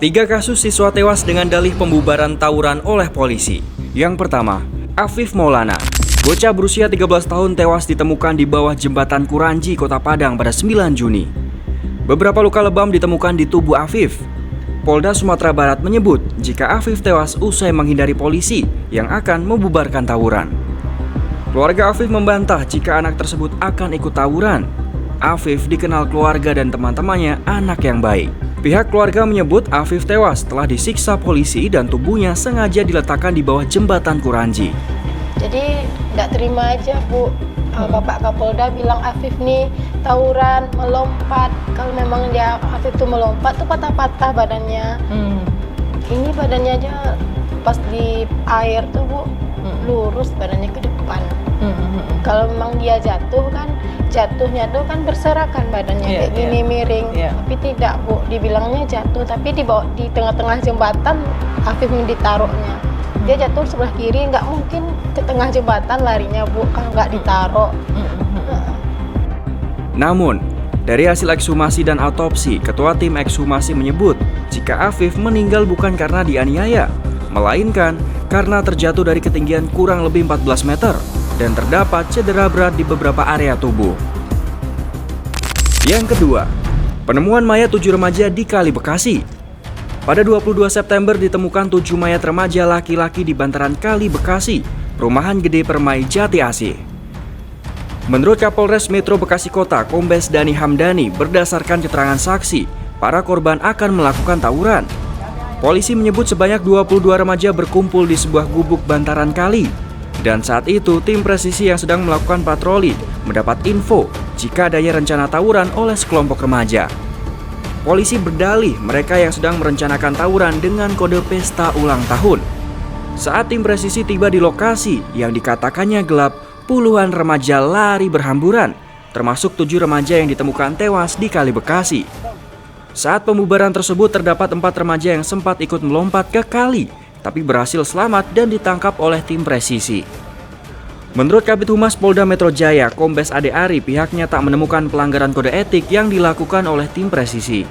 Tiga kasus siswa tewas dengan dalih pembubaran tawuran oleh polisi. Yang pertama, Afif Maulana. Bocah berusia 13 tahun tewas ditemukan di bawah jembatan Kuranji, Kota Padang pada 9 Juni. Beberapa luka lebam ditemukan di tubuh Afif. Polda Sumatera Barat menyebut jika Afif tewas usai menghindari polisi yang akan membubarkan tawuran. Keluarga Afif membantah jika anak tersebut akan ikut tawuran. Afif dikenal keluarga dan teman-temannya anak yang baik. Pihak keluarga menyebut Afif tewas setelah disiksa polisi dan tubuhnya sengaja diletakkan di bawah jembatan Kuranji. Jadi nggak terima aja Bu, Bapak Kapolda bilang Afif nih tawuran, melompat. Kalau memang dia Afif tuh melompat tuh patah-patah badannya. Ini badannya aja pas di air tuh Bu, lurus badannya ke depan. Kalau memang dia jatuh kan, jatuhnya tuh kan berserakan badannya kayak gini miring. Tapi tidak Bu, dibilangnya jatuh, tapi di tengah-tengah jembatan Afif ditaruhnya. Dia jatuh sebelah kiri, nggak mungkin ke tengah jembatan larinya Bu, kalau nggak ditaruh. Namun, dari hasil ekshumasi dan autopsi, Ketua Tim Ekshumasi menyebut jika Afif meninggal bukan karena dianiaya, melainkan karena terjatuh dari ketinggian kurang lebih 14 meter dan terdapat cedera berat di beberapa area tubuh. Yang kedua, penemuan mayat 7 remaja di Kali Bekasi. Pada 22 September ditemukan 7 mayat remaja laki-laki di bantaran Kali Bekasi, Perumahan Gede Permai, Jati Asih. Menurut Kapolres Metro Bekasi Kota, Kombes Dani Hamdani, berdasarkan keterangan saksi, para korban akan melakukan tawuran. Polisi menyebut sebanyak 22 remaja berkumpul di sebuah gubuk bantaran kali. Dan saat itu, tim presisi yang sedang melakukan patroli mendapat info jika adanya rencana tawuran oleh sekelompok remaja. Polisi berdalih mereka yang sedang merencanakan tawuran dengan kode pesta ulang tahun. Saat tim presisi tiba di lokasi yang dikatakannya gelap, puluhan remaja lari berhamburan, termasuk 7 remaja yang ditemukan tewas di Kali Bekasi. Saat pembubaran tersebut terdapat 4 remaja yang sempat ikut melompat ke kali, tapi berhasil selamat dan ditangkap oleh tim presisi. Menurut Kabid Humas Polda Metro Jaya, Kombes Ade Ari, pihaknya tak menemukan pelanggaran kode etik yang dilakukan oleh tim presisi.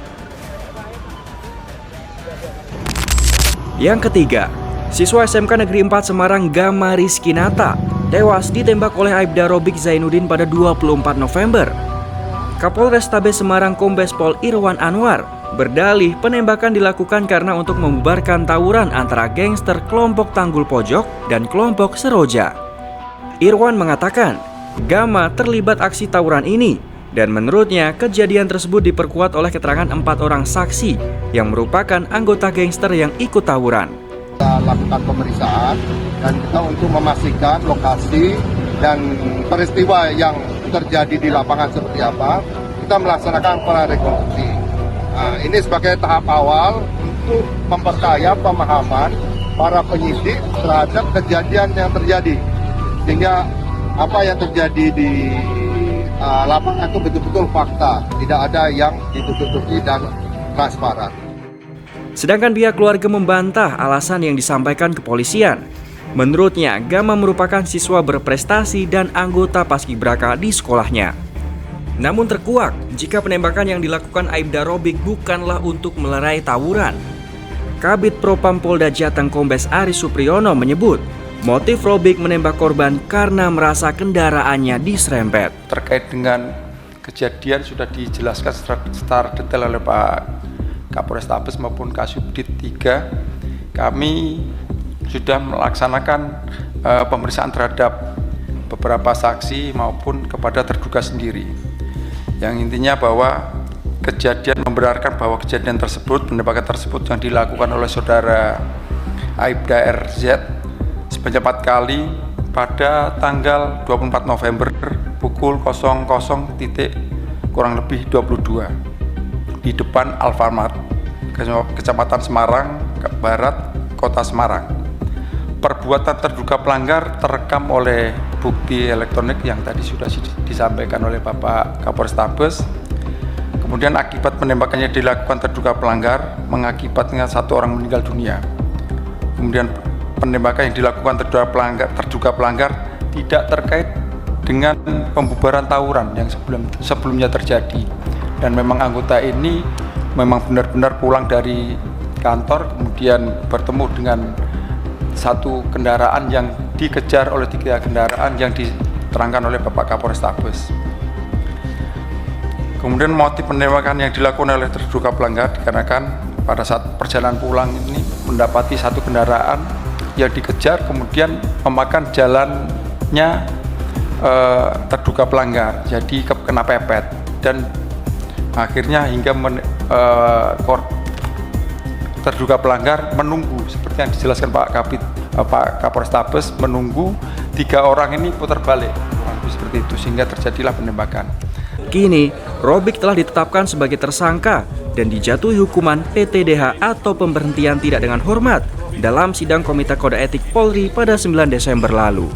Yang ketiga, siswa SMK Negeri 4 Semarang Gama Rizky Nata tewas ditembak oleh Aibda Robik Zainuddin pada 24 November. Kapolrestabes Semarang Kombes Pol Irwan Anwar berdalih penembakan dilakukan karena untuk membubarkan tawuran antara gangster kelompok Tanggul Pojok dan kelompok Seroja. Irwan mengatakan, Gama terlibat aksi tawuran ini dan menurutnya kejadian tersebut diperkuat oleh keterangan 4 orang saksi yang merupakan anggota gangster yang ikut tawuran. Kita lakukan pemeriksaan dan kita untuk memastikan lokasi dan peristiwa yang terjadi di lapangan seperti apa, kita melaksanakan prarekonstruksi. Nah, ini sebagai tahap awal untuk memperkaya pemahaman para penyidik terhadap kejadian yang terjadi. Sehingga apa yang terjadi di lapangan itu betul-betul fakta, tidak ada yang ditutup-tutupi dan transparan. Sedangkan pihak keluarga membantah alasan yang disampaikan kepolisian. Menurutnya, Gama merupakan siswa berprestasi dan anggota paskibraka di sekolahnya. Namun terkuak jika penembakan yang dilakukan Aibda Robik bukanlah untuk melerai tawuran. Kabid Propam Polda Jateng Kombes Aris Supriyono menyebut motif Robik menembak korban karena merasa kendaraannya diserempet. Terkait dengan kejadian sudah dijelaskan secara detail oleh Pak Kapolrestabes maupun Kasubdit 3. Kami sudah melaksanakan pemeriksaan terhadap beberapa saksi maupun kepada terduga sendiri. Yang intinya bahwa kejadian membenarkan bahwa kejadian tersebut, penembakan tersebut yang dilakukan oleh saudara Aibda RZ sebanyak 4 kali pada tanggal 24 November pukul 00 kurang lebih 22 di depan Alfamart, Kecamatan Semarang Barat, Kota Semarang. Perbuatan terduga pelanggar terekam oleh bukti elektronik yang tadi sudah disampaikan oleh Bapak Kapolrestabes. Kemudian akibat penembakannya dilakukan terduga pelanggar mengakibatkan 1 orang meninggal dunia. Kemudian penembakan yang dilakukan terduga pelanggar tidak terkait dengan pembubaran tawuran yang sebelumnya terjadi. Dan memang anggota ini memang benar-benar pulang dari kantor, kemudian bertemu dengan satu kendaraan yang dikejar oleh 3 kendaraan yang diterangkan oleh Bapak Kapolrestabes. Kemudian motif penembakan yang dilakukan oleh terduga pelanggar dikarenakan pada saat perjalanan pulang ini mendapati satu kendaraan yang dikejar, kemudian memakan jalannya terduga pelanggar, jadi kena pepet, dan akhirnya hingga terduga pelanggar menunggu seperti yang dijelaskan Pak Kapolrestabes, menunggu 3 orang ini putar balik seperti itu sehingga terjadilah penembakan. Kini, Robik telah ditetapkan sebagai tersangka dan dijatuhi hukuman PTDH atau pemberhentian tidak dengan hormat dalam sidang Komite Kode Etik Polri pada 9 Desember lalu.